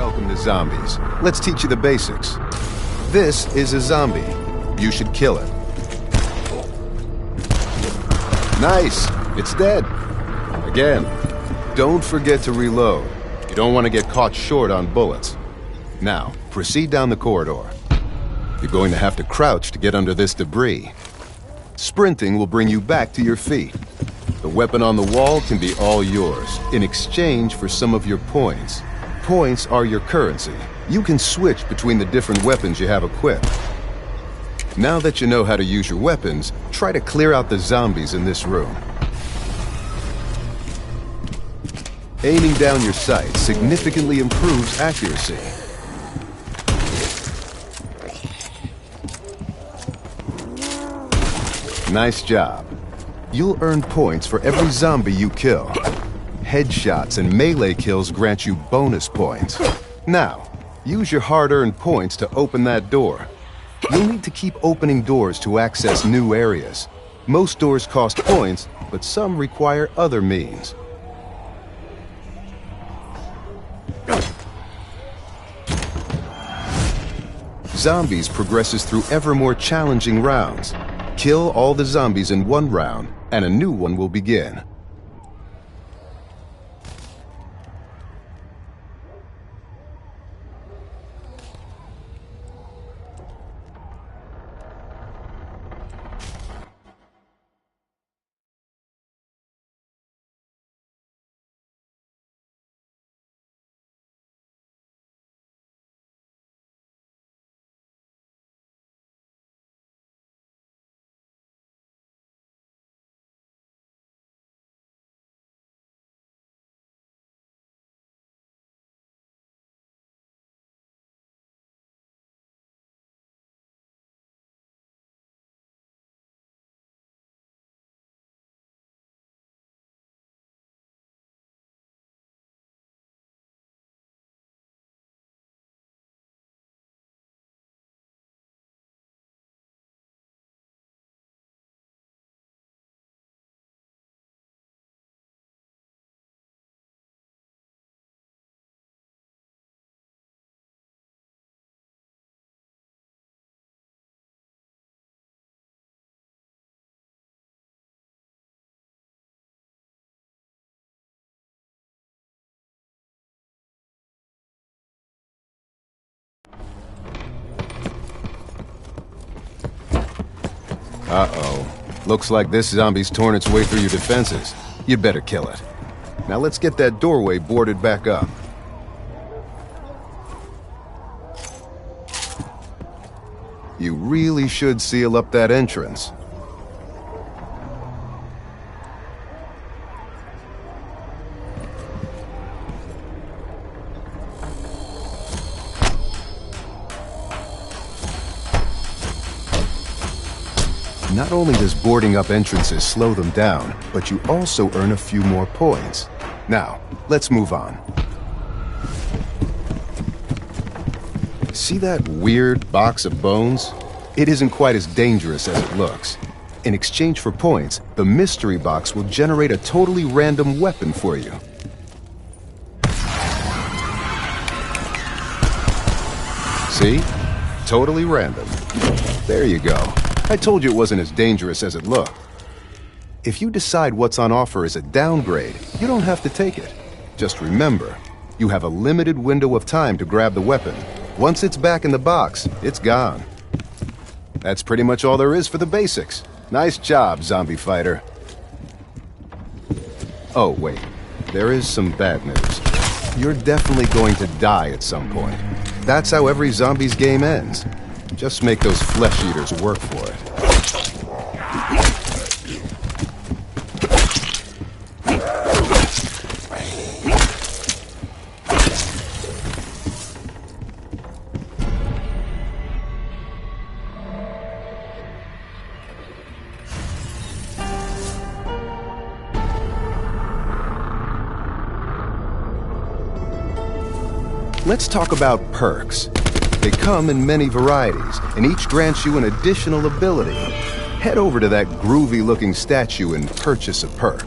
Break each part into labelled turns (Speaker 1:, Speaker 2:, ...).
Speaker 1: Welcome to zombies. Let's teach you the basics. This is a zombie. You should kill it. Nice! It's dead. Again. Don't forget to reload. You don't want to get caught short on bullets. Now, proceed down the corridor. You're going to have to crouch to get under this debris. Sprinting will bring you back to your feet. The weapon on the wall can be all yours, in exchange for some of your points. Points are your currency. You can switch between the different weapons you have equipped. Now that you know how to use your weapons, try to clear out the zombies in this room. Aiming down your sight significantly improves accuracy. Nice job. You'll earn points for every zombie you kill. Headshots and melee kills grant you bonus points. Now, use your hard-earned points to open that door. You'll need to keep opening doors to access new areas. Most doors cost points, but some require other means. Zombies progresses through ever more challenging rounds. Kill all the zombies in one round, and a new one will begin. Uh-oh. Looks like this zombie's torn its way through your defenses. You'd better kill it. Now let's get that doorway boarded back up. You really should seal up that entrance. Not only does boarding up entrances slow them down, but you also earn a few more points. Now, let's move on. See that weird box of bones? It isn't quite as dangerous as it looks. In exchange for points, the mystery box will generate a totally random weapon for you. See? Totally random. There you go. I told you it wasn't as dangerous as it looked. If you decide what's on offer is a downgrade, you don't have to take it. Just remember, you have a limited window of time to grab the weapon. Once it's back in the box, it's gone. That's pretty much all there is for the basics. Nice job, zombie fighter. Oh, wait. There is some bad news. You're definitely going to die at some point. That's how every zombie's game ends. Just make those flesh eaters work for it. Let's talk about perks. They come in many varieties, and each grants you an additional ability. Head over to that groovy-looking statue and purchase a perk.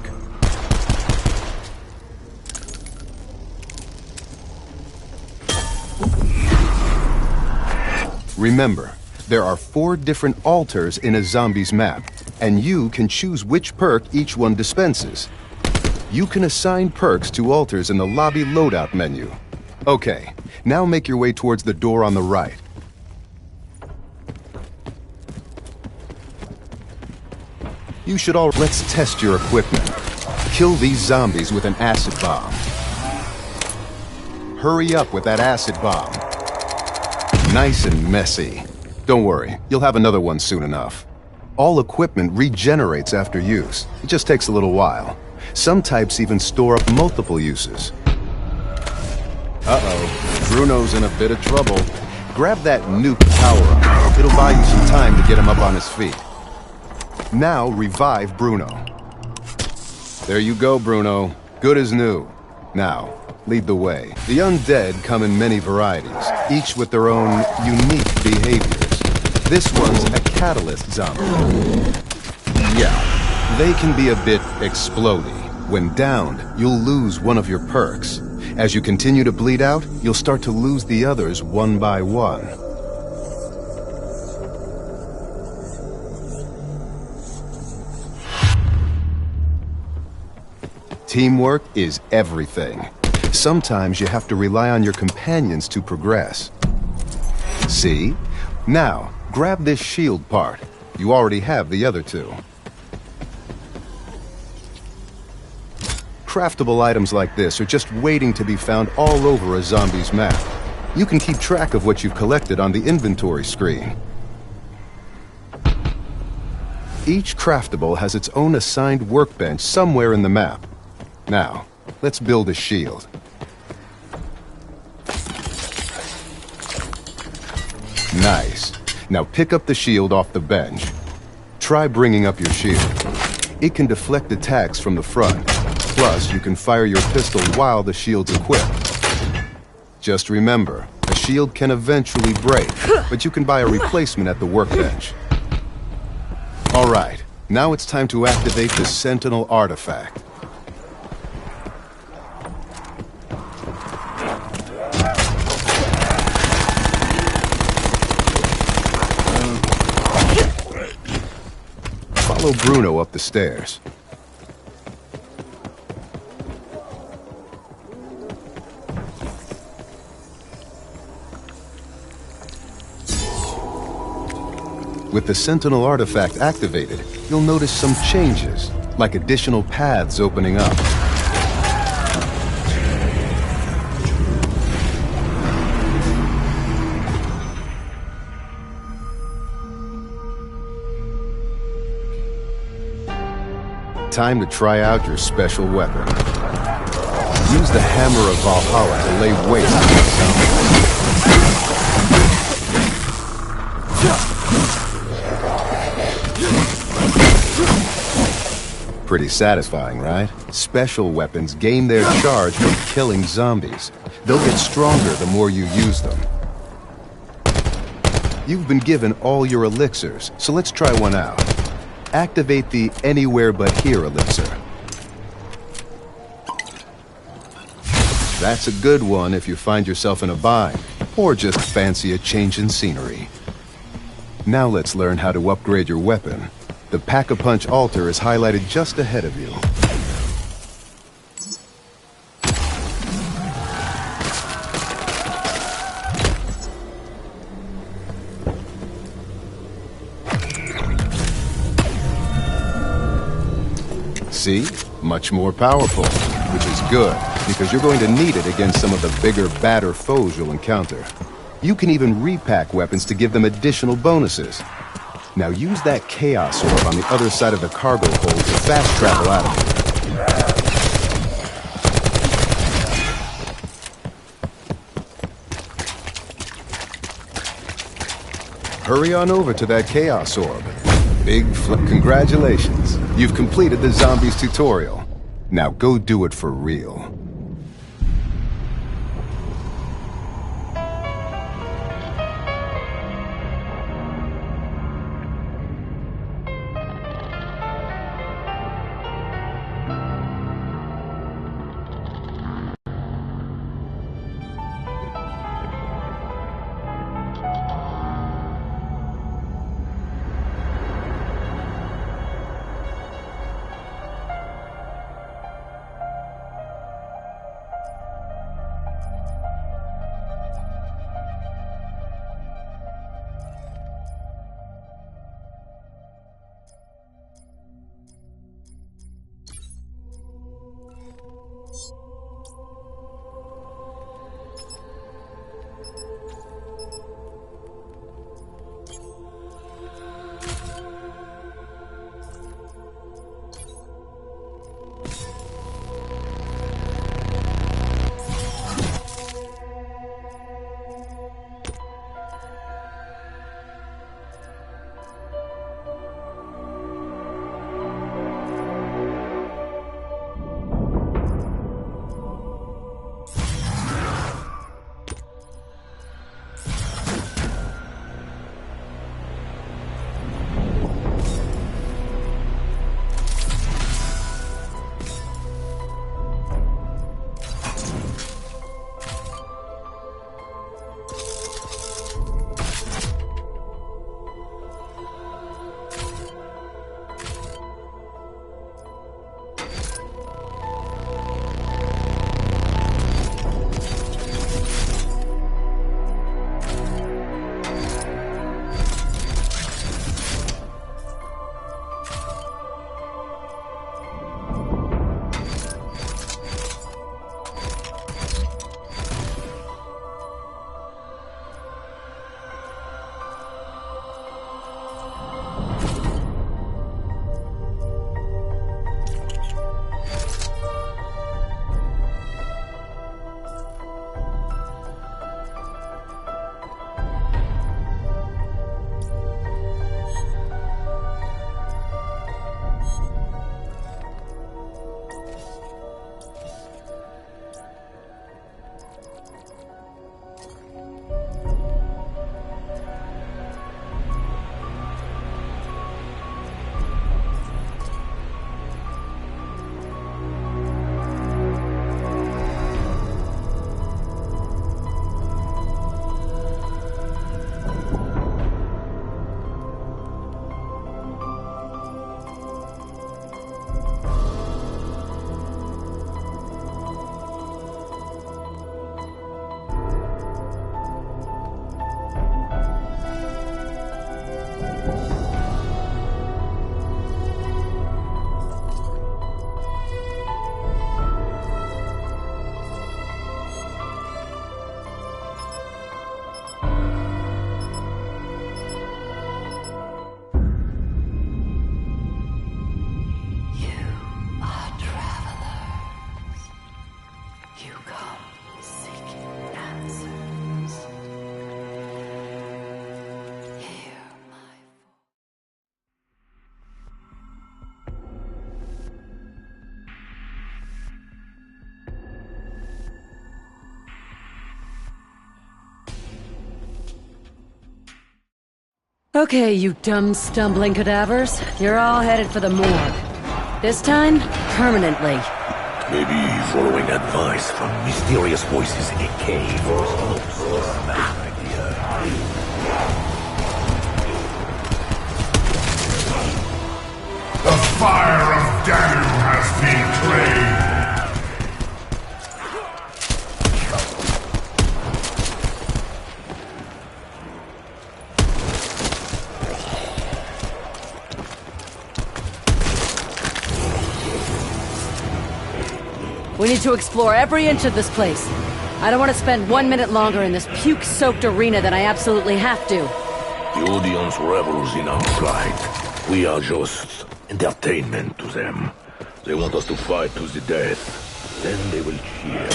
Speaker 1: Remember, there are 4 different altars in a zombie's map, and you can choose which perk each one dispenses. You can assign perks to altars in the lobby loadout menu. Okay, now make your way towards the door on the right. You should all... Let's test your equipment. Kill these zombies with an acid bomb. Hurry up with that acid bomb. Nice and messy. Don't worry, you'll have another one soon enough. All equipment regenerates after use. It just takes a little while. Some types even store up multiple uses. Uh-oh, Bruno's in a bit of trouble. Grab that nuke power-up. It'll buy you some time to get him up on his feet. Now revive Bruno. There you go, Bruno. Good as new. Now, lead the way. The undead come in many varieties, each with their own unique behaviors. This one's a catalyst zombie. Yeah, they can be a bit explodey. When downed, you'll lose one of your perks. As you continue to bleed out, you'll start to lose the others one by one. Teamwork is everything. Sometimes you have to rely on your companions to progress. See? Now, grab this shield part. You already have the other 2. Craftable items like this are just waiting to be found all over a zombie's map. You can keep track of what you've collected on the inventory screen. Each craftable has its own assigned workbench somewhere in the map. Now, let's build a shield. Nice. Now pick up the shield off the bench. Try bringing up your shield. It can deflect attacks from the front. Plus, you can fire your pistol while the shield's equipped. Just remember, a shield can eventually break, but you can buy a replacement at the workbench. All right, now it's time to activate the Sentinel artifact. Follow Bruno up the stairs. With the Sentinel artifact activated, you'll notice some changes, like additional paths opening up. Time to try out your special weapon. Use the Hammer of Valhalla to lay waste to the zombies. Pretty satisfying, right? Special weapons gain their charge from killing zombies. They'll get stronger the more you use them. You've been given all your elixirs, so let's try one out. Activate the Anywhere But Here elixir. That's a good one if you find yourself in a bind, or just fancy a change in scenery. Now let's learn how to upgrade your weapon. The Pack-a-Punch altar is highlighted just ahead of you. See? Much more powerful, which is good, because you're going to need it against some of the bigger, badder foes you'll encounter. You can even repack weapons to give them additional bonuses. Now use that Chaos Orb on the other side of the cargo hold to fast travel out of here. Hurry on over to that Chaos Orb. Congratulations. You've completed the zombies tutorial. Now go do it for real.
Speaker 2: Okay, you dumb, stumbling cadavers. You're all headed for the morgue. This time, permanently.
Speaker 3: Maybe following advice from mysterious voices in a cave was also a bad idea.
Speaker 4: The fire of Danu has been claimed.
Speaker 2: We need to explore every inch of this place. I don't want to spend 1 minute longer in this puke-soaked arena than I absolutely have to.
Speaker 3: The audience revels in our plight. We are just entertainment to them. They want us to fight to the death. Then they will cheer.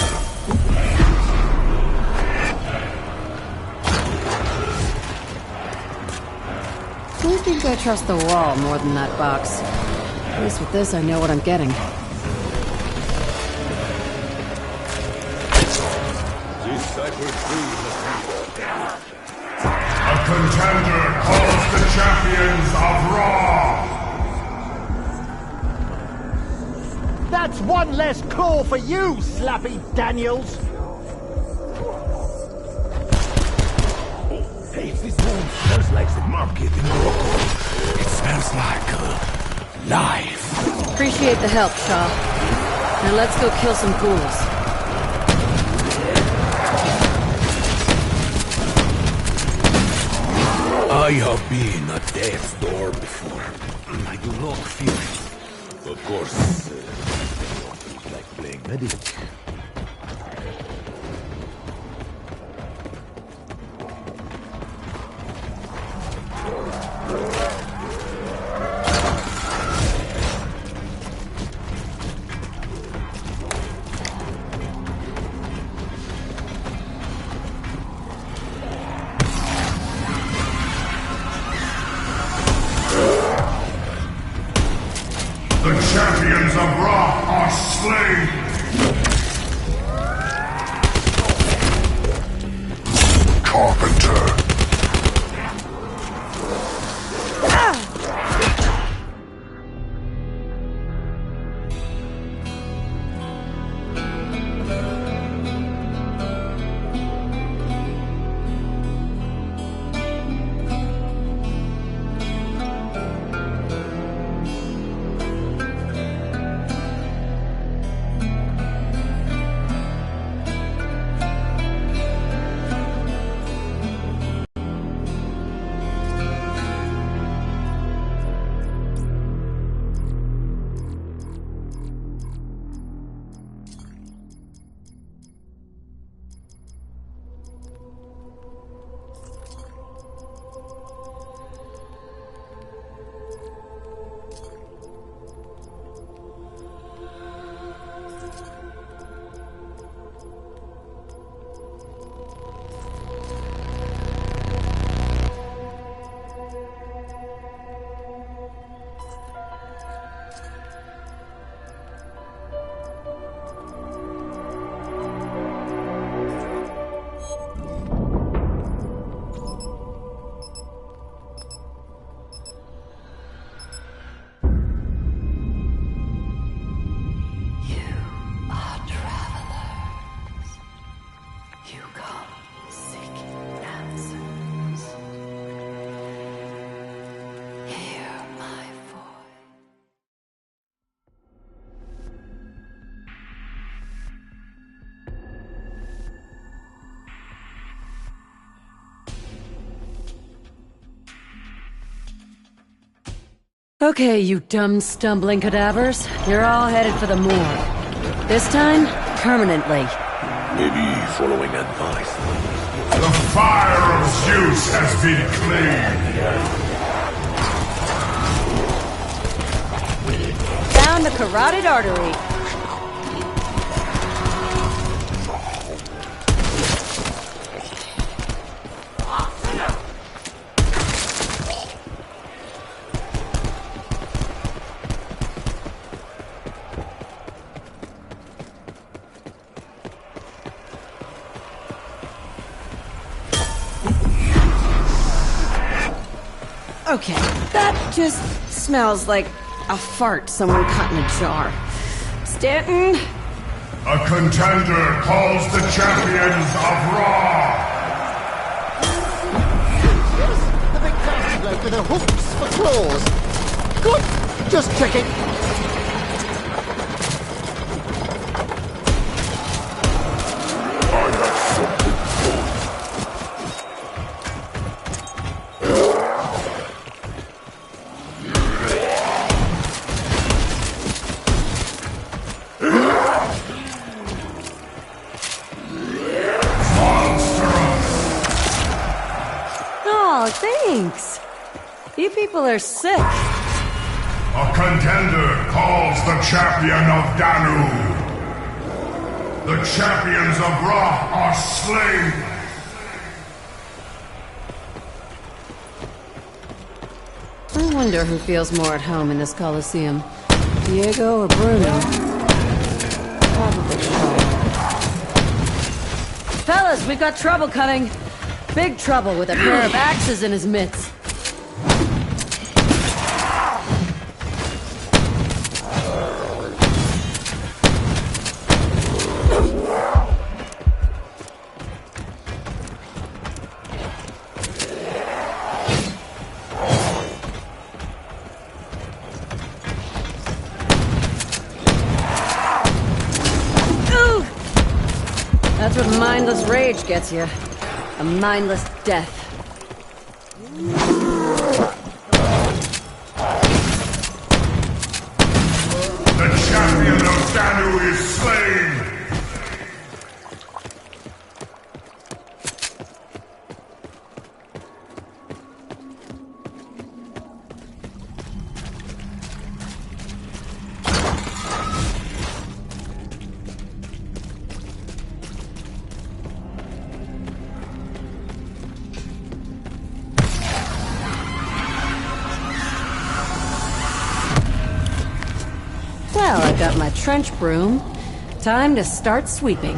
Speaker 2: I think I trust the wall more than that box. At least with this, I know what I'm getting.
Speaker 4: A contender calls the champions of Raw!
Speaker 5: That's one less claw for you, Slappy Daniels!
Speaker 3: Hey, this room smells like the market in Morocco. It smells like life.
Speaker 2: Appreciate the help, Shaw. Now let's go kill some ghouls.
Speaker 3: I have been at death's door before. I do not fear it. Of course, it's like playing medic.
Speaker 4: The champions of Ra are slain! Carpenter!
Speaker 2: Okay, you dumb, stumbling cadavers. You're all headed for the morgue. This time, permanently.
Speaker 3: Maybe following advice.
Speaker 4: The fire of Zeus has been claimed!
Speaker 2: Down the carotid artery. Okay, that just smells like a fart someone cut in a jar. Stanton?
Speaker 4: A contender calls the champions of Raw!
Speaker 5: Yes, the big nasty bloke with the hooks for claws. Good, just checking.
Speaker 2: Oh, thanks. You people are sick.
Speaker 4: A contender calls the champion of Danu. The champions of Ra are slain.
Speaker 2: I wonder who feels more at home in this Coliseum. Diego or Bruno? Probably Paul. Fellas, we've got trouble coming. Big trouble with a pair of axes in his mitts. Ooh! That's what mindless rage gets you. A mindless death.
Speaker 4: The champion of Danu is slain.
Speaker 2: Well, I've got my trench broom. Time to start sweeping.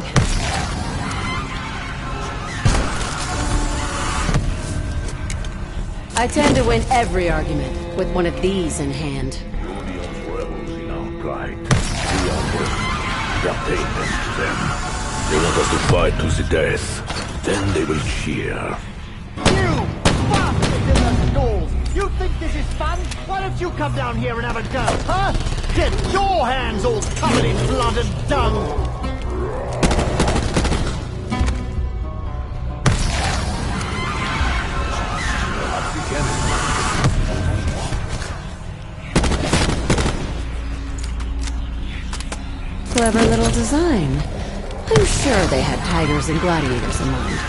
Speaker 2: I tend to win every argument with one of these in hand.
Speaker 3: Beyond rebels in our plight. We are just entertainment to them. They want us to fight to the death. Then they will cheer.
Speaker 5: You bastards in the stalls! You think this is fun? Why don't you come down here and have a go, huh? Get your hands all covered in blood and dung!
Speaker 2: Clever little design. I'm sure they had tigers and gladiators in mind.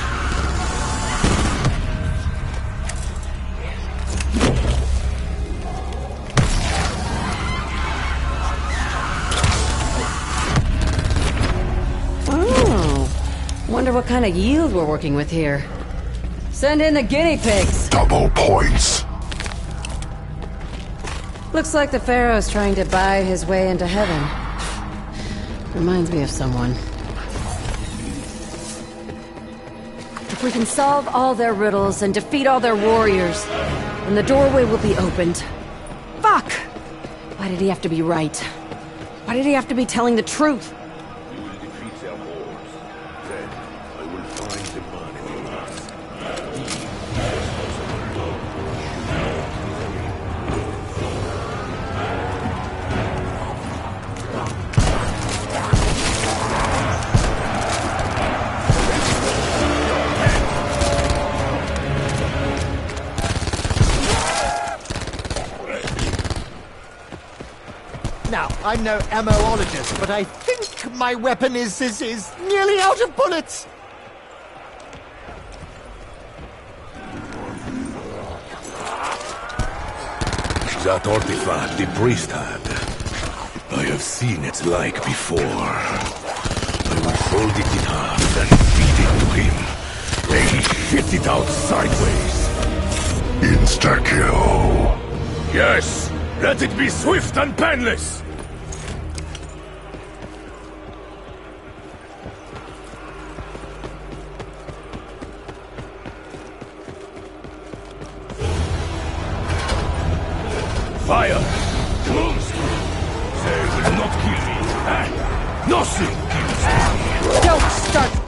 Speaker 2: Wonder what kind of yield we're working with here. Send in the guinea pigs!
Speaker 4: Double points.
Speaker 2: Looks like the Pharaoh's trying to buy his way into heaven. Reminds me of someone. If we can solve all their riddles and defeat all their warriors, then the doorway will be opened. Fuck! Why did he have to be right? Why did he have to be telling the truth?
Speaker 3: We will defeat their hordes. Then I will find the man in us.
Speaker 5: Now, I'm no ammoologist, but I think my weapon is nearly out of bullets!
Speaker 3: That artifact the priest had. I have seen its like before. I will fold it in half and feed it to him. May he shit it out sideways.
Speaker 4: Insta-kill.
Speaker 3: Yes! Let it be swift and painless! Fire! Close! They will not kill me. Nothing kills me.
Speaker 2: Don't start!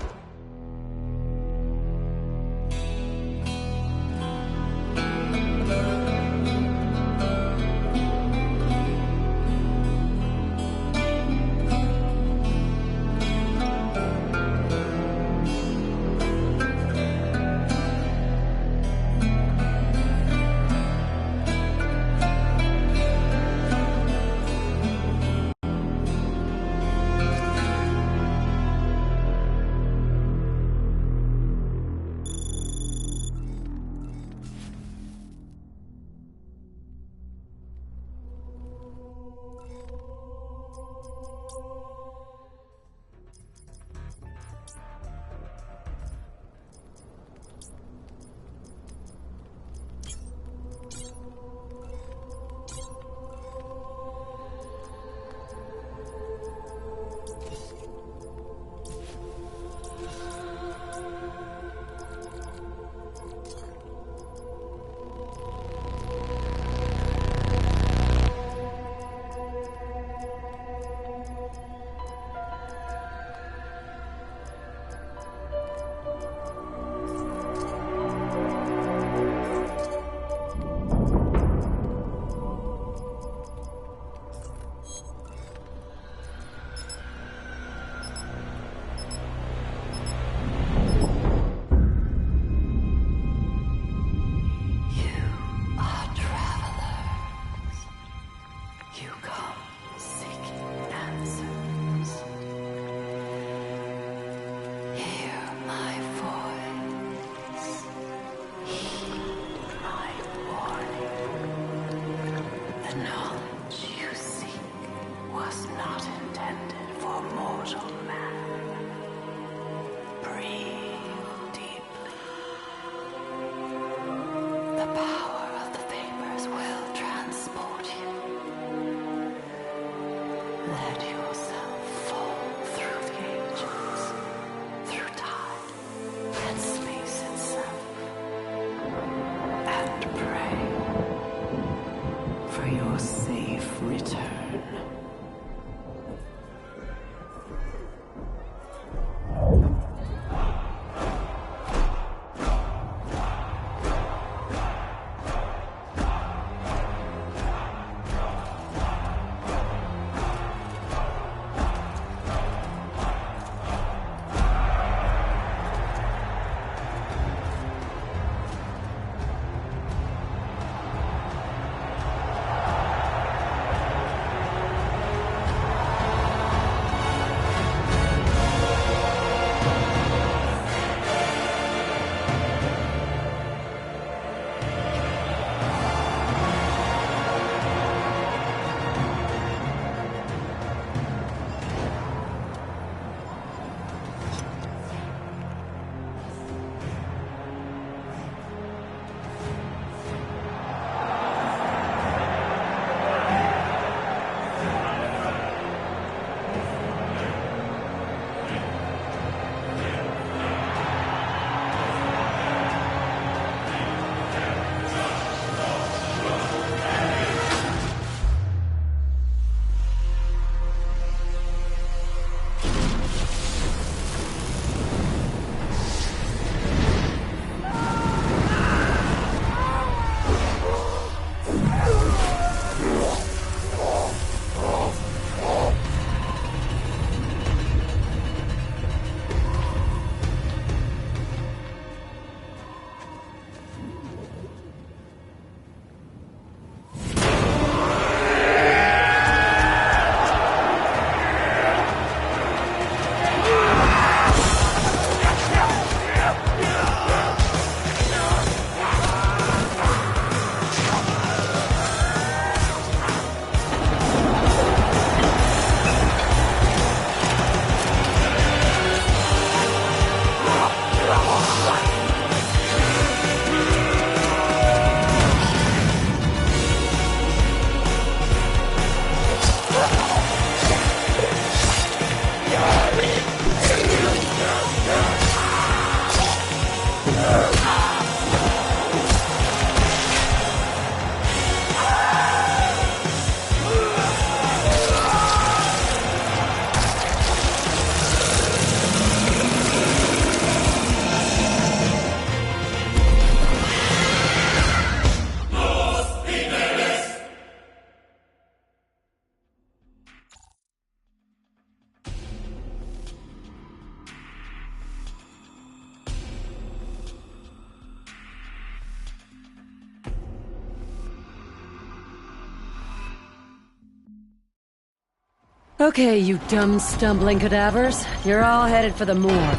Speaker 2: Okay, you dumb, stumbling cadavers. You're all headed for the morgue.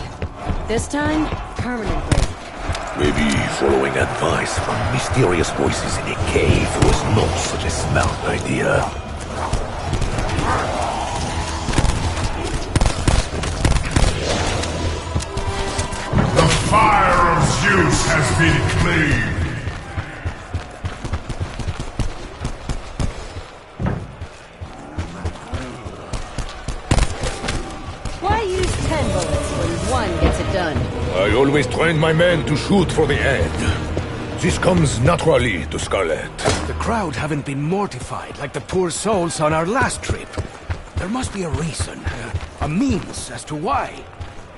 Speaker 2: This time, permanently.
Speaker 3: Maybe following advice from mysterious voices in a cave was not such a smart idea.
Speaker 4: The fire of Zeus has been cleaved.
Speaker 2: Why use 10 bullets when one gets it done?
Speaker 3: I always train my men to shoot for the end. This comes naturally to Scarlet.
Speaker 6: The crowd haven't been mortified like the poor souls on our last trip. There must be a reason, a means as to why.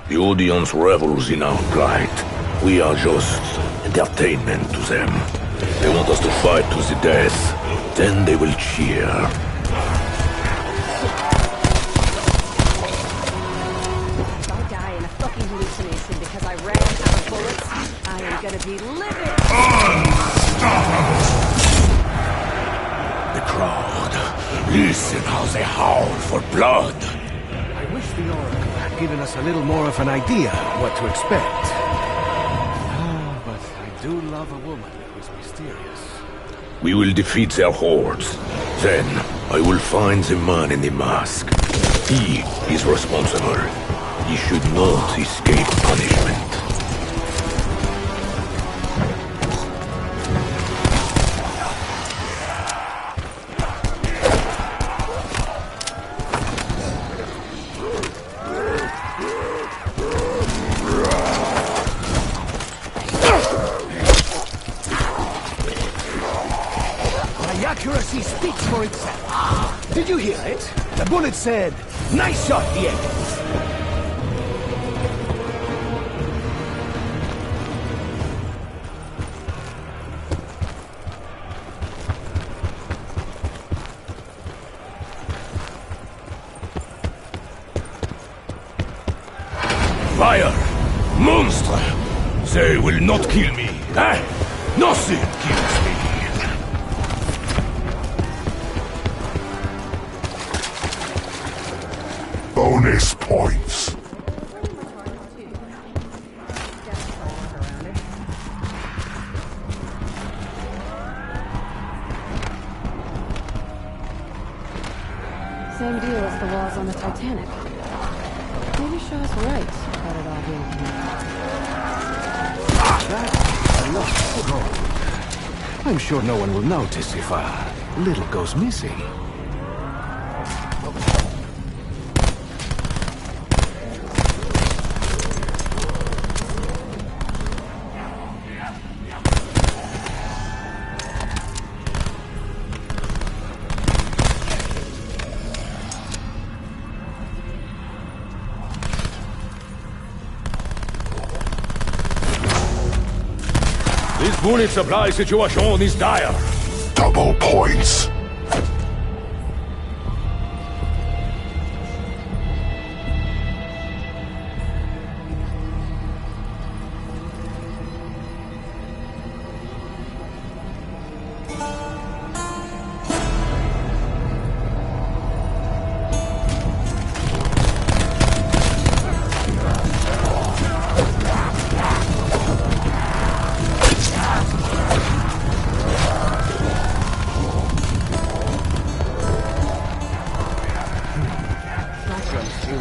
Speaker 3: The audience revels in our plight. We are just entertainment to them. They want us to fight to the death. Then they will cheer.
Speaker 2: If I die in a fucking hallucination because I ran out of bullets, I am gonna be livid!
Speaker 3: The crowd. Listen how they howl for blood.
Speaker 6: I wish the Oracle had given us a little more of an idea what to expect. Ah, but I do love a woman who's mysterious.
Speaker 3: We will defeat their hordes. Then, I will find the man in the mask. He is responsible. He should not escape punishment.
Speaker 6: My accuracy speaks for itself. Did you hear it? The bullet said, "Nice shot, Diego."
Speaker 3: Fire! Monster! They will not kill me, eh? Nothing kills me.
Speaker 4: Bonus points.
Speaker 2: Same deal as the walls on the Titanic. Maybe Shaw's right about it all being
Speaker 6: That's a lot of gold. I'm sure no one will notice if a little goes missing.
Speaker 3: This bullet supply situation is dire.
Speaker 4: Double points.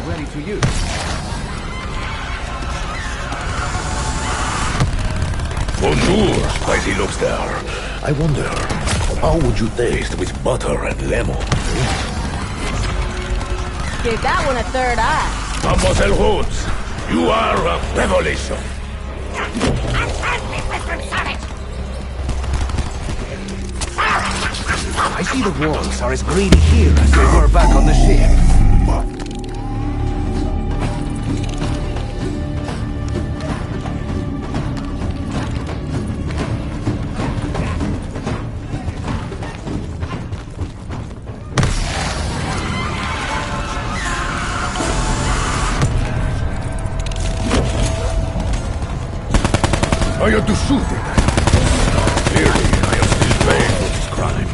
Speaker 6: Ready to use.
Speaker 3: Bonjour, spicy lobster. I wonder, how would you taste with butter and lemon?
Speaker 2: Gave that one a third eye.
Speaker 3: Mademoiselle Rhodes, you are a revelation.
Speaker 6: I see the walls are as green here as they were back on the ship.
Speaker 3: I had to shoot it. Clearly, I am still paying for this crime.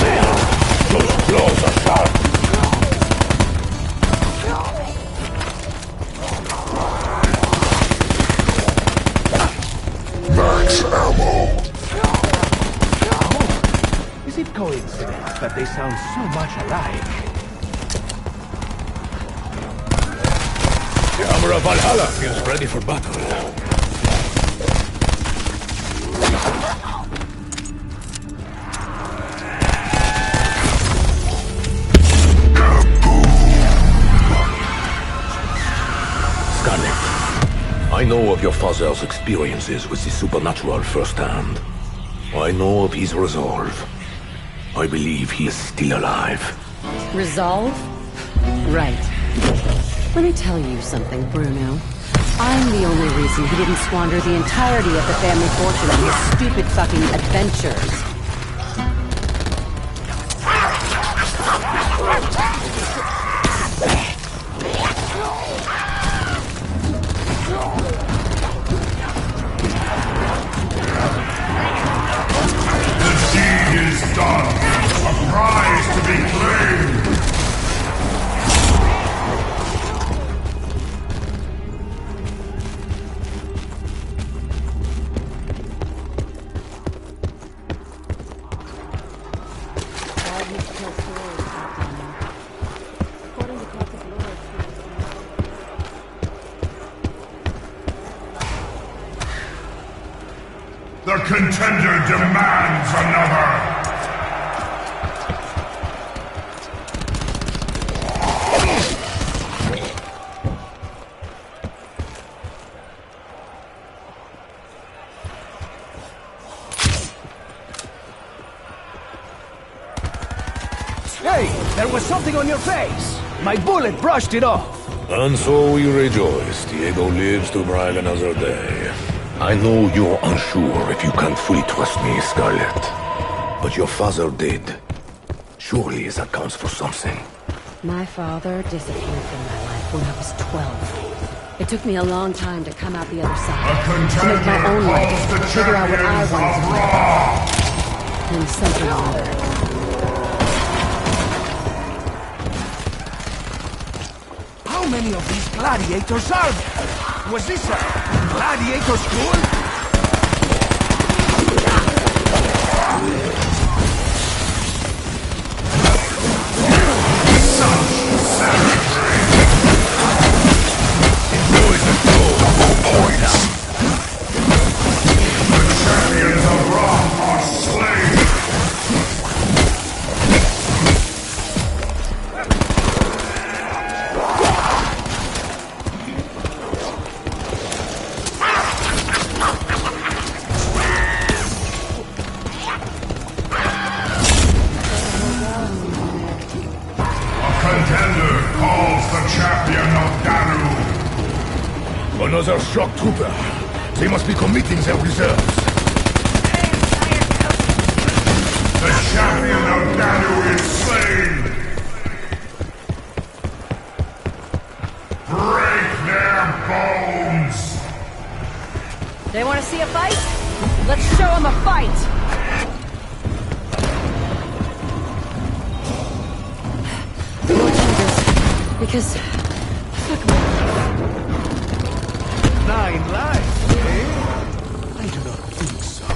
Speaker 3: There, those claws are sharp. Max ammo.
Speaker 6: Is it coincidence that they sound so much alike?
Speaker 3: The Hammer of Valhalla feels ready for battle. I know of your father's experiences with the supernatural firsthand. I know of his resolve. I believe he is still alive.
Speaker 2: Resolve? Right. Let me tell you something, Bruno. I'm the only reason he didn't squander the entirety of the family fortune on his stupid fucking adventures.
Speaker 4: Done. A prize to be claimed. The contender demands another.
Speaker 6: Hey, there was something on your face. My bullet brushed it off.
Speaker 3: And so we rejoice. Diego lives to brag another day. I know you're unsure if you can fully trust me, Scarlet. But your father did. Surely that counts for something.
Speaker 2: My father disappeared from my life when I was 12. It took me a long time to come out the other side. To make my own life, figure out what I wanted to do. And something or other.
Speaker 6: How many of these gladiators are there? Was this a gladiator school?
Speaker 3: Another shock trooper. They must be committing their reserves.
Speaker 4: The champion of Danu is slain! Break their bones!
Speaker 2: They want to see a fight? Let's show them a fight! More changes. Because... fuck my life.
Speaker 6: 9 lives, eh? I do not think so.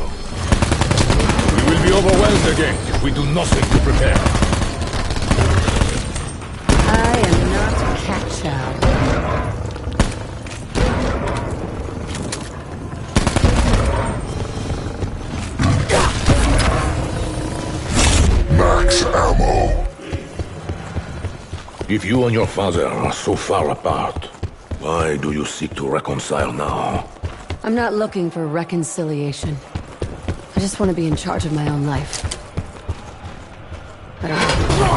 Speaker 3: We will be overwhelmed again if we do nothing to prepare.
Speaker 2: I am not cat chow.
Speaker 3: Max ammo. If you and your father are so far apart, why do you seek to reconcile now?
Speaker 2: I'm not looking for reconciliation. I just want to be in charge of my own life. I don't know.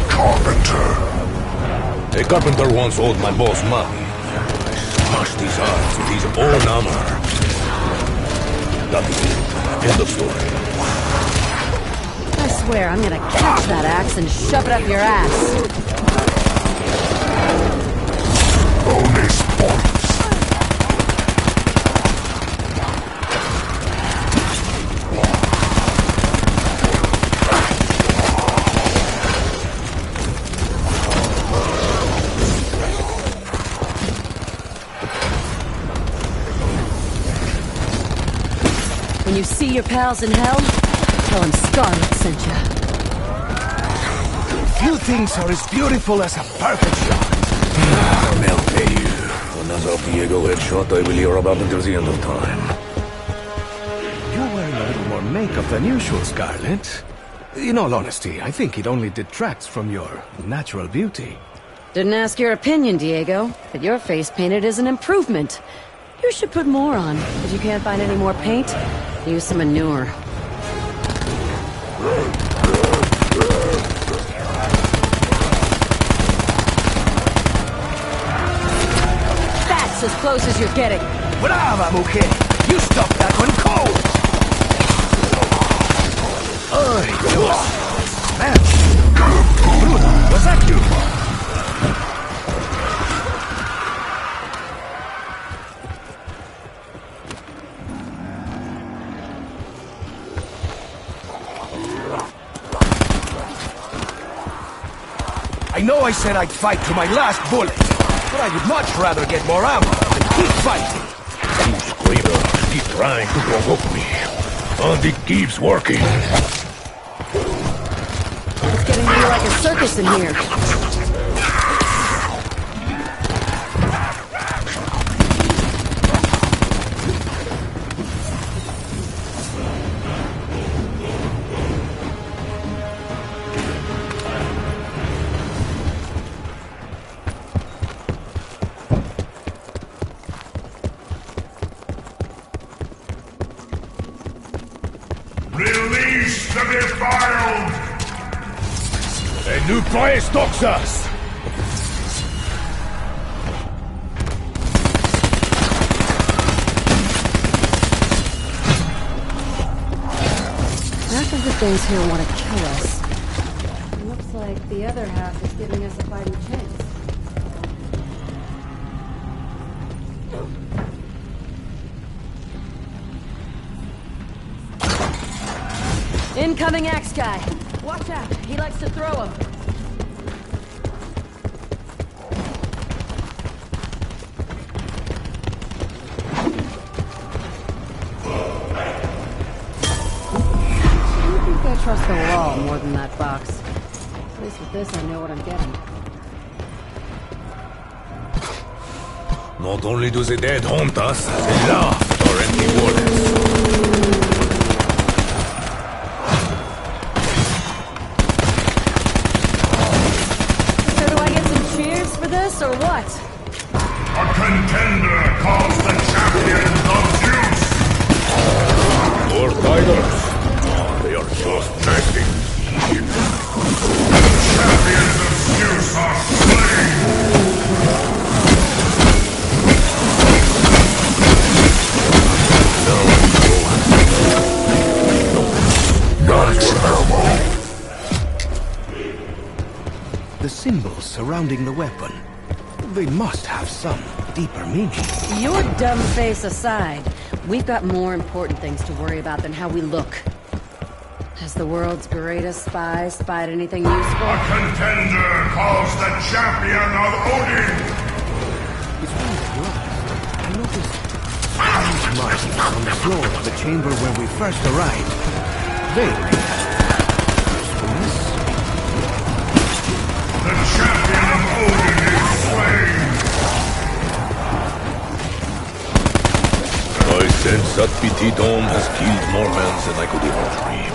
Speaker 3: Carpenter. A carpenter once owed my boss money. I smashed his heart with his own hammer. That is it. End of story.
Speaker 2: I swear I'm gonna catch that axe and shove it up your ass.
Speaker 3: Bonus points.
Speaker 2: you see your pals in hell, tell them Scarlet sent you.
Speaker 6: Few things are as beautiful as a perfect shot.
Speaker 3: I'll pay you. Another Diego headshot I will hear about until the end of time.
Speaker 6: You're wearing a little more makeup than usual, Scarlet. In all honesty, I think it only detracts from your natural beauty.
Speaker 2: Didn't ask your opinion, Diego, but your face painted is an improvement. You should put more on. If you can't find any more paint, use some manure. That's as close as you're getting.
Speaker 6: Brava, mujer! You stopped that one cold! Ay, Dios! Man! Bruno, was that you? I know I said I'd fight to my last bullet, but I would much rather get more ammo than keep fighting.
Speaker 3: You screamers keep trying to provoke me, and it keeps working.
Speaker 2: It's getting to be like a circus in here.
Speaker 4: Release the defiled!
Speaker 3: A new fire stalks us!
Speaker 2: Half of the things here want to kill us. It looks like the other half is giving us a fighting chance. Incoming axe guy. Watch out, he likes to throw them. I think I trust the wall more than that box. At least with this, I know what I'm getting.
Speaker 3: Not only do the dead haunt us, they laugh at our empty wallets.
Speaker 2: So do I get some cheers for this, or what?
Speaker 4: A contender calls the champions of Zeus!
Speaker 3: Or tigers. Oh, they are just nasty.
Speaker 4: Champions of Zeus are slain!
Speaker 6: The symbols surrounding the weapon. They must have some deeper meaning.
Speaker 2: Your dumb face aside, we've got more important things to worry about than how we look. Has the world's greatest spy spied anything useful?
Speaker 4: A contender calls the champion of Odin!
Speaker 6: It's one of the glass. I noticed strange markings on the floor of the chamber where we first arrived. Vaguely. Usefulness?
Speaker 4: The champion of Odin is slain!
Speaker 3: I sense that Petit Dome has killed more men than I could ever dream.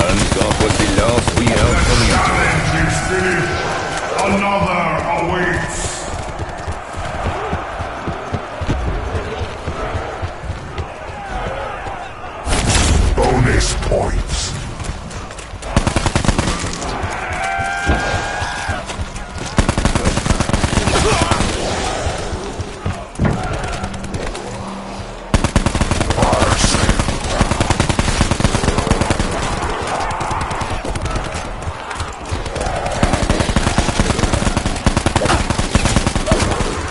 Speaker 3: And that was the last we have
Speaker 4: The
Speaker 3: from you.
Speaker 4: challenge is finished! Another awaits! Bonus points!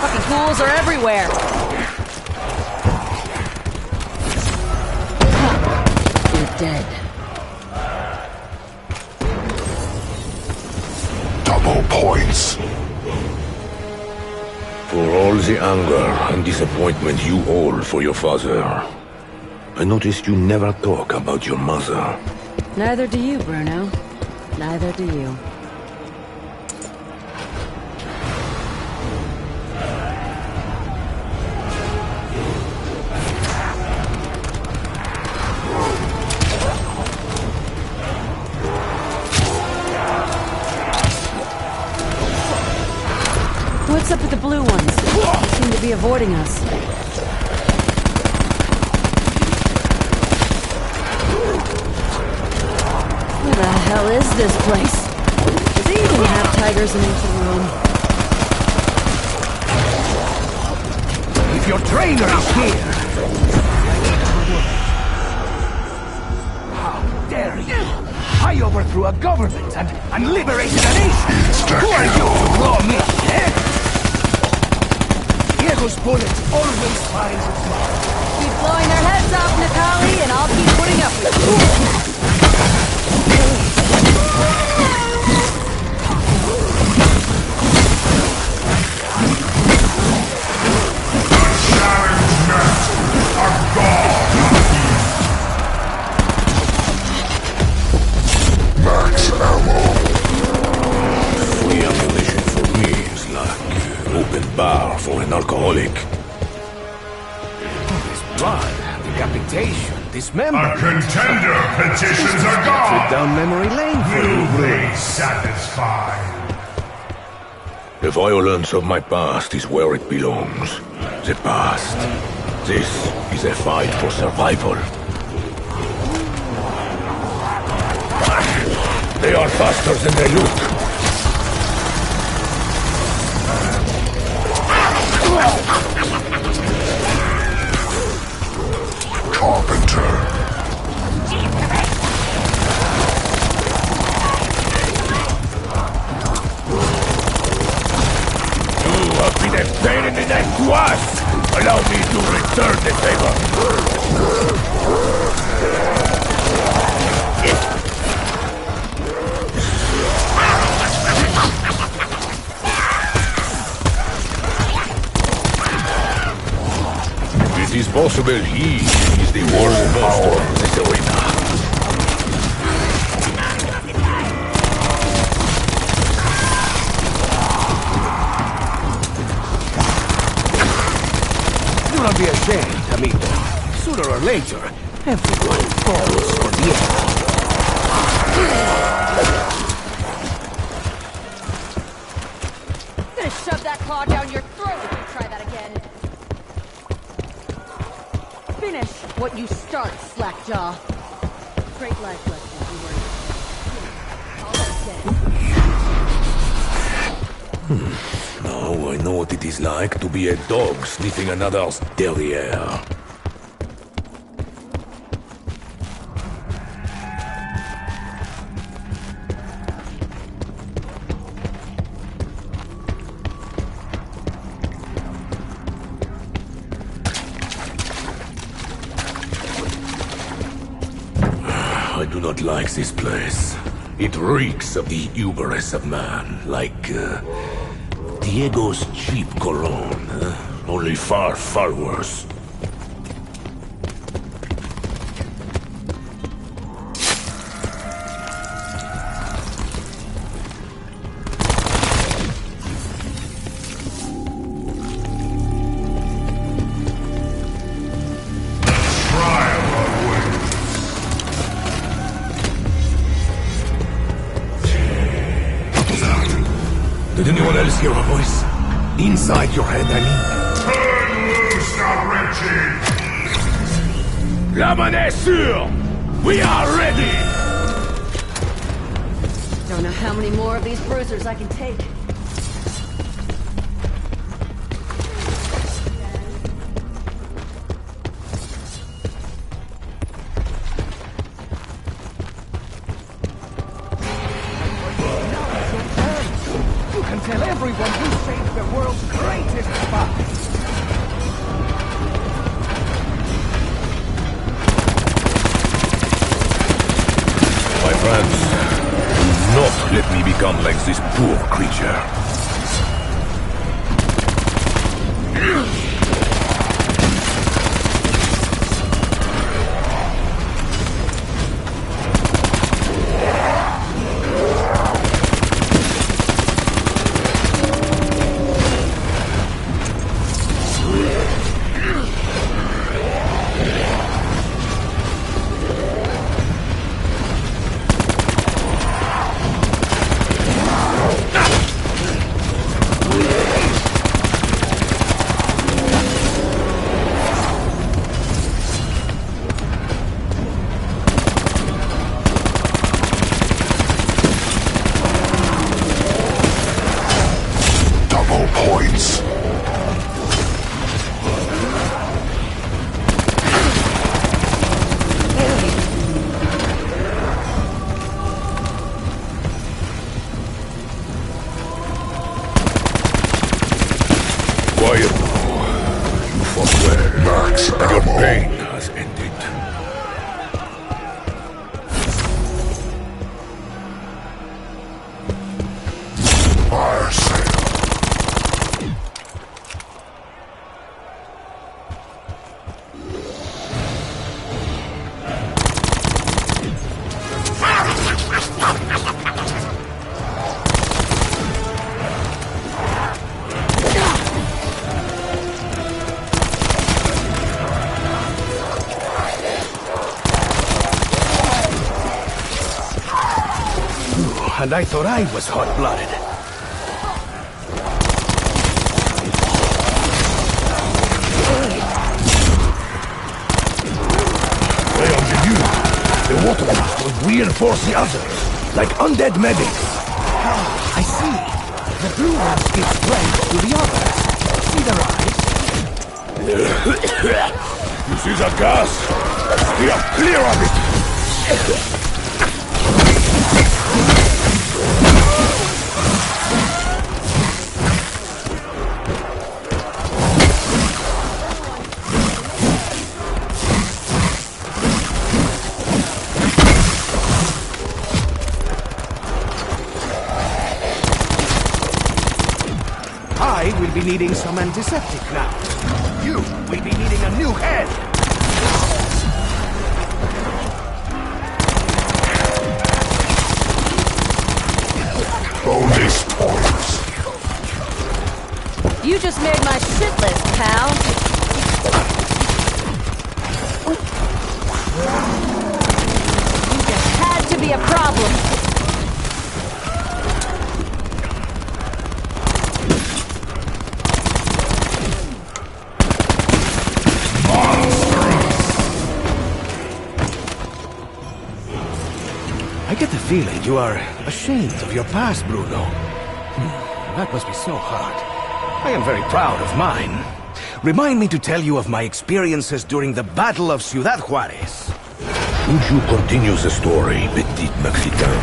Speaker 2: Fucking ghouls are everywhere! You're dead.
Speaker 4: Double points!
Speaker 3: For all the anger and disappointment you hold for your father, I noticed you never talk about your mother.
Speaker 2: Neither do you, Bruno. Neither do you. What's up with the blue ones? They seem to be avoiding us. Where the hell is this place? Does he even have tigers in ancient Rome?
Speaker 6: If your trainer is here... How dare you! I overthrew a government and liberated a nation! Who are you to blow me, eh? Diego's bullet always finds its mark.
Speaker 2: Keep blowing their heads off, Nikali, and I'll keep putting up with you.
Speaker 3: Max ammo. Free ammunition for me is like open bar for an alcoholic.
Speaker 6: This blood, decapitation,
Speaker 4: A
Speaker 6: dismemberment.
Speaker 4: contender petitions a
Speaker 6: Trip
Speaker 4: god!
Speaker 6: down memory lane for you,
Speaker 4: Will
Speaker 6: Bruno.
Speaker 4: they satisfy?
Speaker 3: The violence of my past is where it belongs. The past. This is a fight for survival. They are faster than they look. Carpenter. You have been a pain in the neck to us. Allow me to return the favor. It is possible he is the worst monster in this arena.
Speaker 6: Do not be ashamed, amigo. Sooner or later, everyone falls for the end.
Speaker 2: I'm gonna shove that claw down your throat if you try that again. Finish what you start, Slackjaw. Great life lesson you learned. All that said.
Speaker 3: Now I know what it is like to be a dog sniffing another's derriere. I do not like this place. It reeks of the hubris of man, like Diego's cheap cologne, only far, far worse. Did anyone else hear a voice? Inside your head, I mean.
Speaker 4: Turn loose, thou wretched!
Speaker 3: La monnaie est sûre! We are ready!
Speaker 2: Don't know how many more of these bruisers I can take.
Speaker 6: You can tell everyone you saved the world's greatest spy.
Speaker 3: My friends, do not let me become like this poor creature. Quiet now. You fought well.
Speaker 4: Max
Speaker 3: Your
Speaker 4: ammo.
Speaker 3: pain has ended.
Speaker 4: Fire sale.
Speaker 6: And I thought I was hot-blooded.
Speaker 3: They are the you. The water will reinforce the others, like undead medics.
Speaker 6: I see. The blue ones give strength to the others. See their eyes?
Speaker 3: This is a gas. Steer clear of it.
Speaker 6: I will be needing some antiseptic now. You will be needing a new head.
Speaker 4: Bonus points.
Speaker 2: You just made my shit list, pal. You just had to be a problem.
Speaker 6: I get the feeling you are ashamed of your past, Bruno. That must be so hard. I am very proud of mine. Remind me to tell you of my experiences during the Battle of Ciudad Juarez.
Speaker 3: Would you continue the story, Petit Mexican?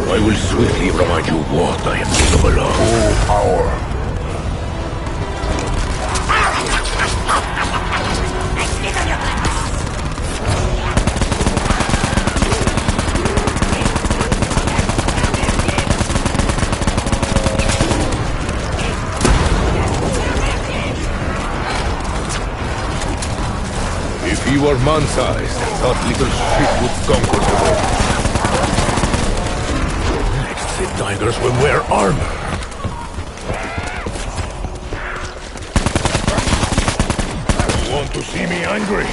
Speaker 3: I will swiftly remind you what I am capable of.
Speaker 4: Full power.
Speaker 3: If he were man-sized, that little shit would conquer the world. Next, the tigers will wear armor. You want to see me angry?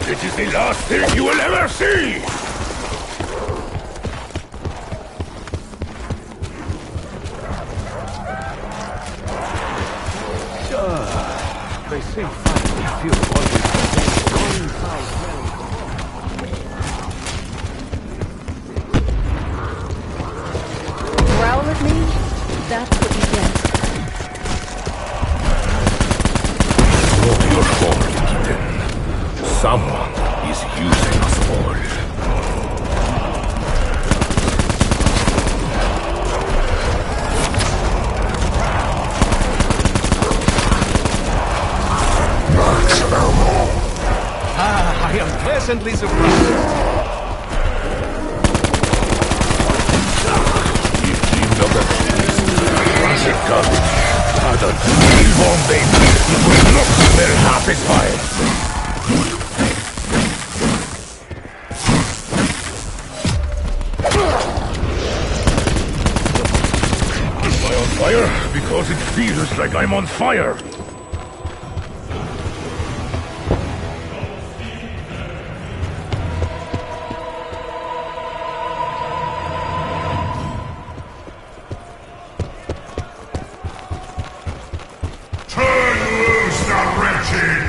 Speaker 3: This is the last thing you will ever see!
Speaker 6: They say finally feel always
Speaker 2: Growl at me? That's what you get.
Speaker 3: Not your fault, kitten. Someone is using us all.
Speaker 4: Max ammo.
Speaker 6: I am pleasantly surprised.
Speaker 3: Rancid garbage. Other evil bomb baby. Look, they're satisfied. Am I on fire? Because it feels like I'm on fire.
Speaker 4: Turn loose the wretched!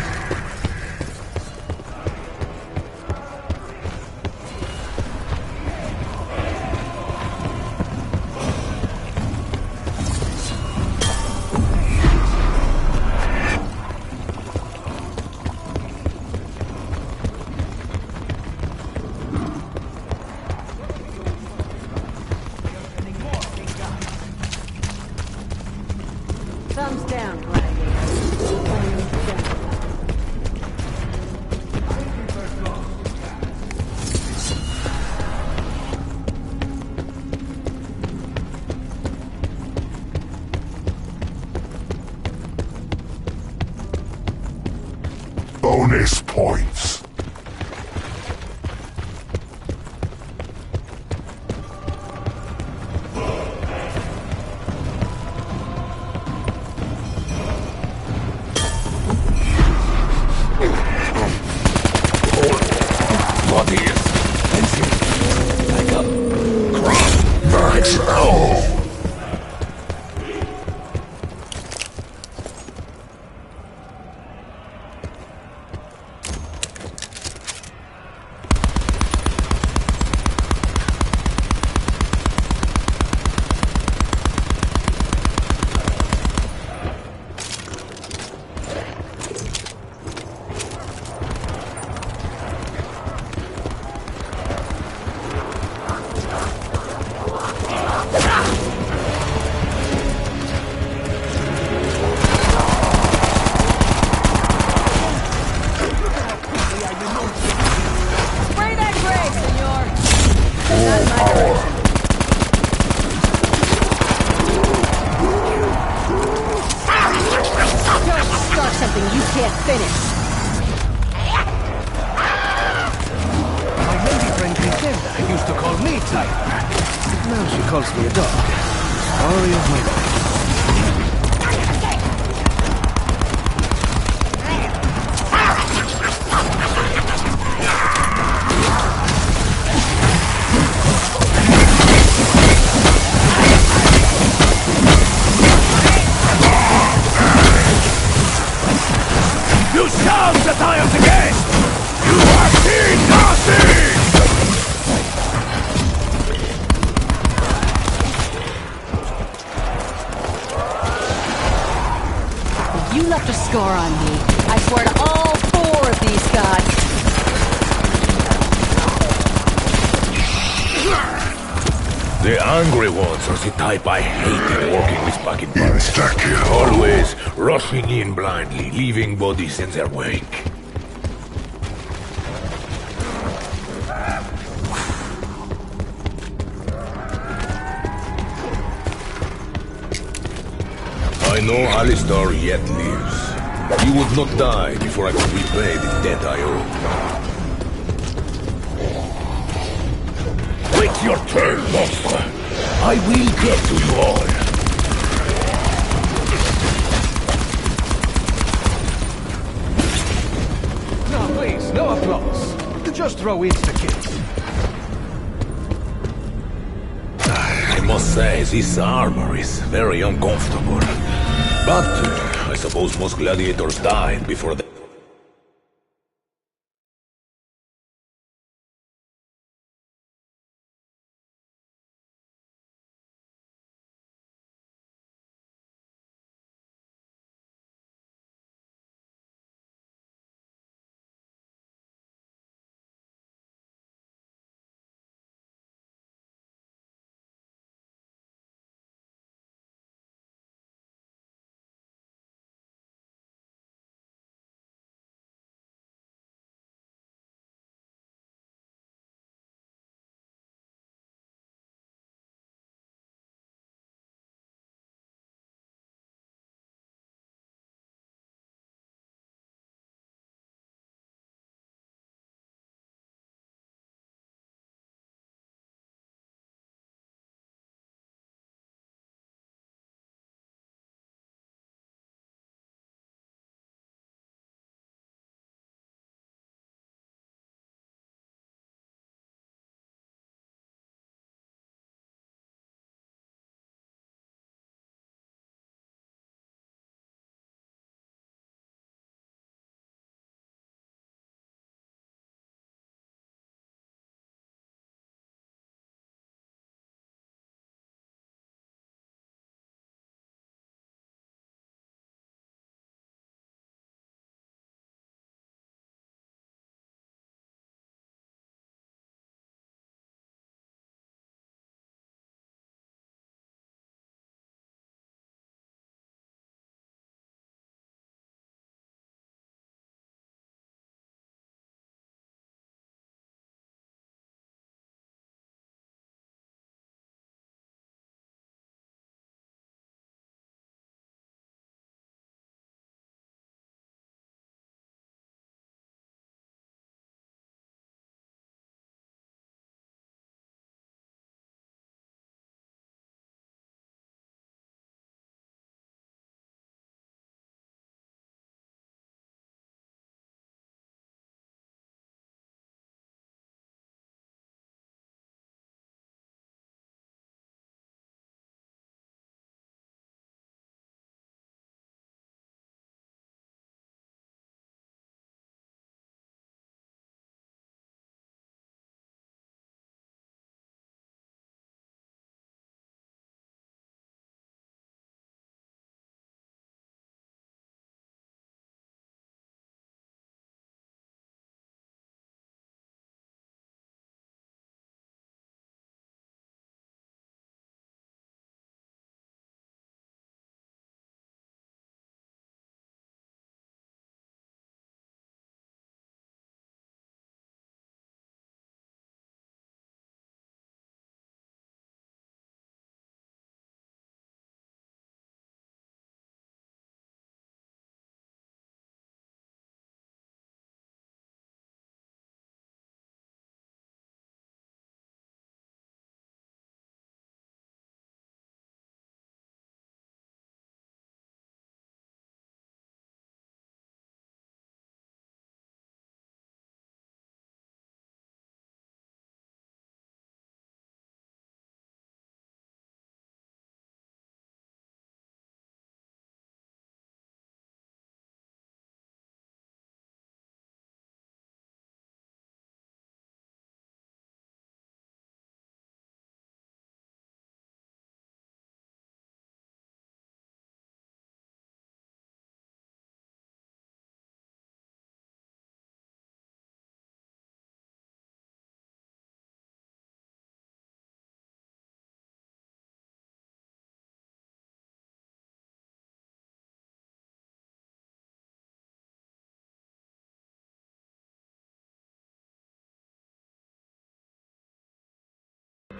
Speaker 2: Thumbs down, gladiator.
Speaker 4: Bonus points.
Speaker 3: Body is expensive. Like a crop. Max out.
Speaker 2: Spray that grave, senor! Not in my direction. Don't start something you can't finish!
Speaker 6: My lady friend Griselda used to call me Tiger. Now she calls me a dog. Story of my life.
Speaker 3: You shout that I am the guest! You have seen nothing!
Speaker 2: You left a scar on me. I swear to all four of these gods.
Speaker 3: The angry ones are the type I hated working with back in Paris.
Speaker 4: Insta-kill.
Speaker 3: Always rushing in blindly, leaving bodies in their wake. I know Alistar yet lives. He would not die before I could repay the debt I owe. Wait your turn, monster! I will get to you all!
Speaker 6: No, please, no applause. Just throw insta-kills.
Speaker 3: I must say, this armor is very uncomfortable. But I suppose most gladiators died before they...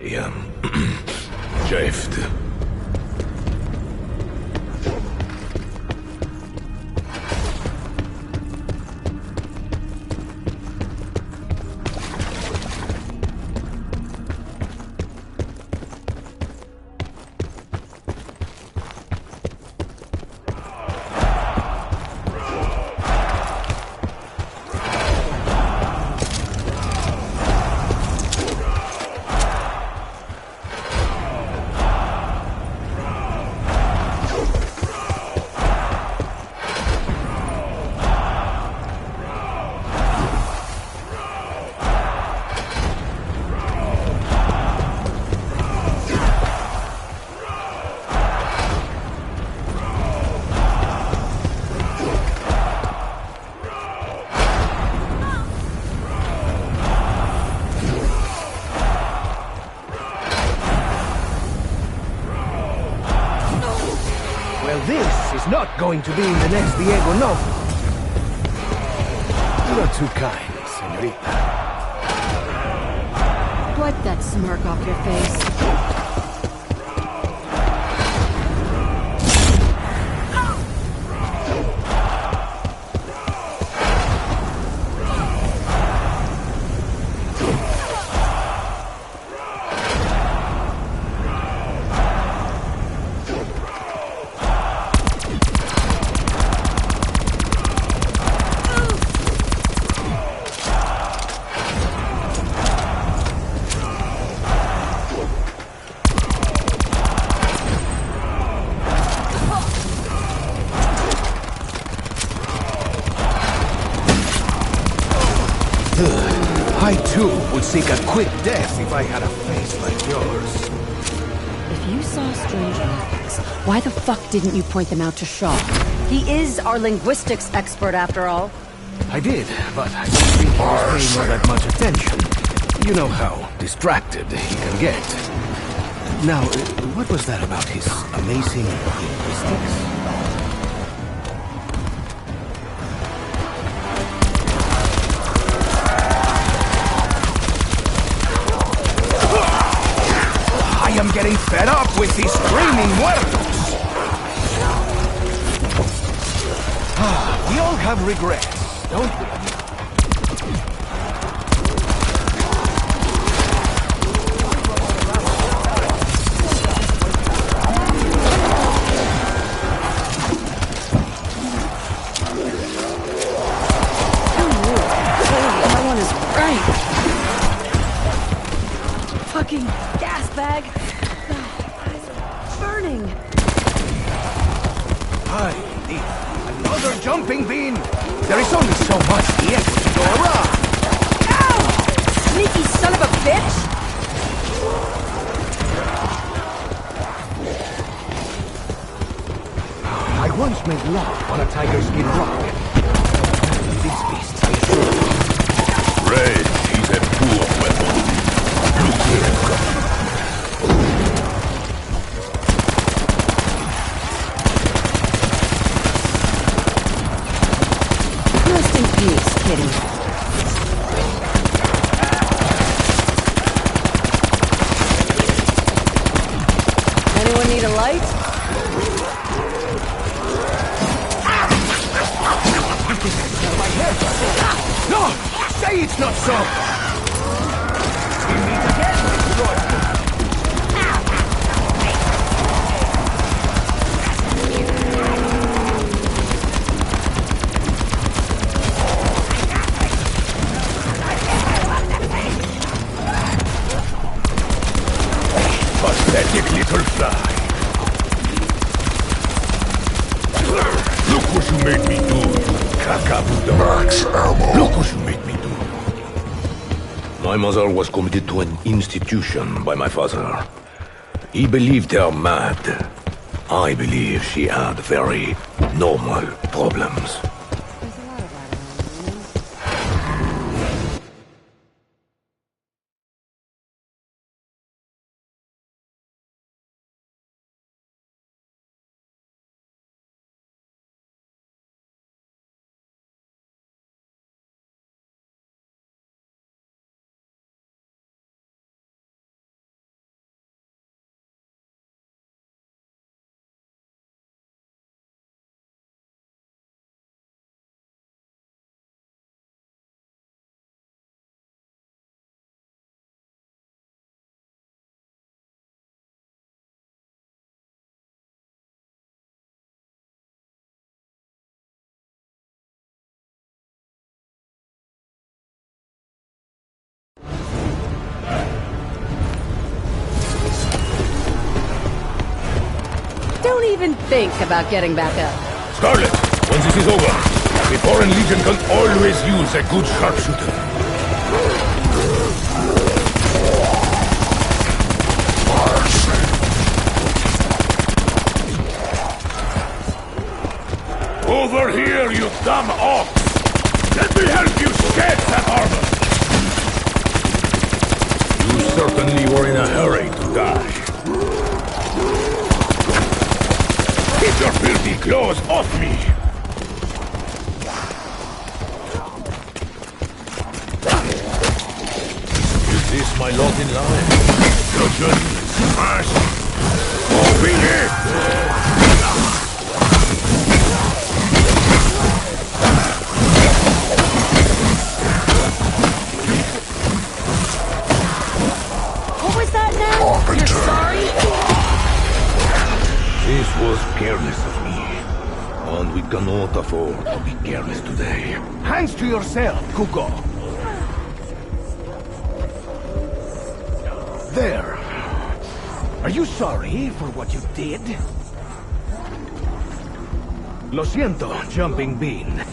Speaker 3: Ja. Chafed.
Speaker 6: Well, this is not going to be in the next Diego novel. You're too kind, señorita.
Speaker 2: Wipe that smirk off your face.
Speaker 6: I too would seek a quick death if I had a face like yours.
Speaker 2: If you saw strange methods, why the fuck didn't you point them out to Shaw? He is our linguistics expert, after all.
Speaker 6: I did, but I don't think he was paying all that much attention. You know how distracted he can get. Now, what was that about his amazing linguistics? I am getting fed up with these screaming muertos! We all have regrets, don't we?
Speaker 2: That one is right. Fucking gas bag. Eyes are burning.
Speaker 6: Hi, another jumping bean! There is only so much yet to go around!
Speaker 2: Ow! Sneaky son of a bitch!
Speaker 6: I once made love on a tiger skin rock. These beasts, I assure you.
Speaker 3: Red is a poor weapon. Look here.
Speaker 2: Rest in peace, kitty. Anyone need a light?
Speaker 6: No! Say it's not so! We meet again, Roy.
Speaker 3: Pathetic little fly. Look what you made me do, you cacabudo. Max ammo. Look what you made me do. My mother was committed to an institution by my father. He believed her mad. I believe she had very normal problems.
Speaker 2: even think about getting back up.
Speaker 3: Scarlet, once this is over, the Foreign Legion can always use a good sharpshooter. Over here, you dumb ox! Let me help you shed that armor! You certainly were in a hurry to die. Keep your filthy claws off me! Is this my lot in life? Bludgeon, smash! Open it!
Speaker 2: You're sorry?
Speaker 3: This was careless of me. And we cannot afford to be careless today.
Speaker 6: Hands to yourself, Kuko. There. Are you sorry for what you did? Lo siento, Jumping Bean.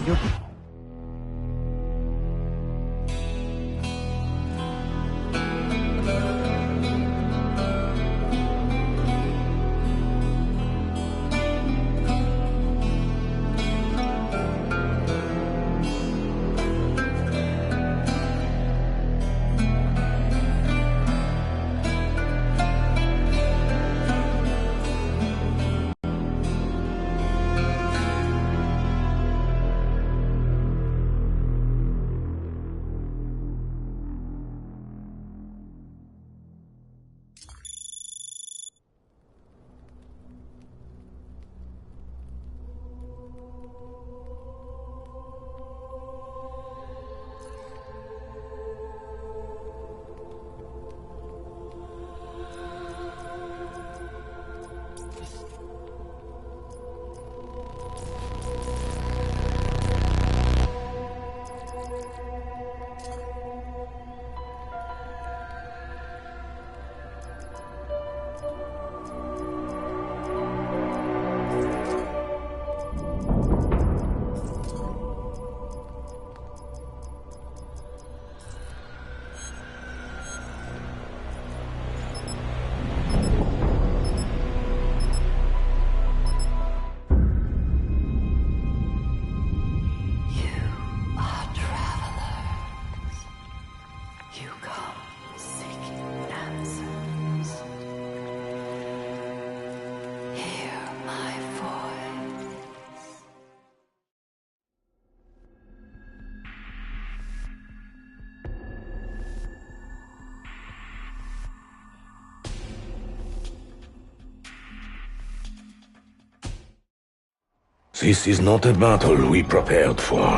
Speaker 3: This is not a battle we prepared for,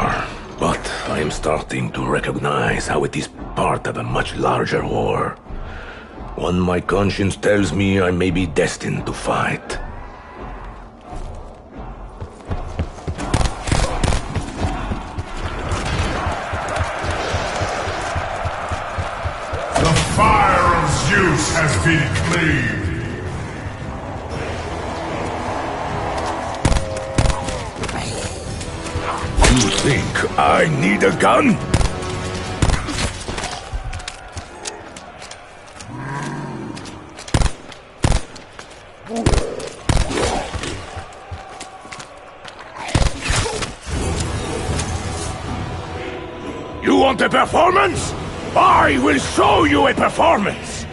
Speaker 3: but I am starting to recognize how it is part of a much larger war. One my conscience tells me I may be destined to fight.
Speaker 4: The fire of Zeus has been cleaved.
Speaker 3: You think I need a gun? You want a performance? I will show you a performance!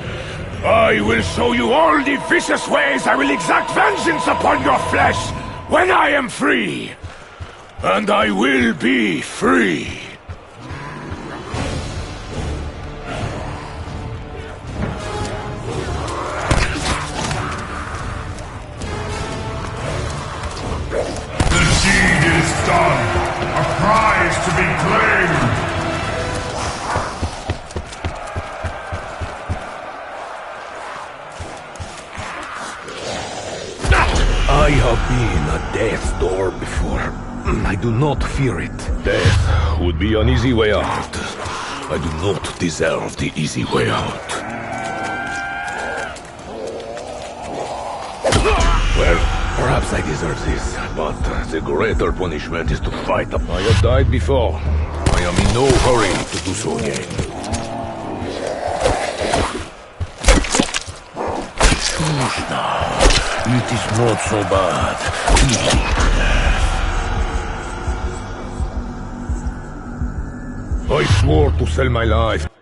Speaker 3: I will show you all the vicious ways I will exact vengeance upon your flesh when I am free! And I will be free!
Speaker 4: The deed is done! A prize to be claimed!
Speaker 3: I have been at death's door before. I do not fear it. Death would be an easy way out. I do not deserve the easy way out. Well, Perhaps I deserve this, but the greater punishment is to fight. I have died before. I am in no hurry to do so again. It is not so bad. I swore to sell my life.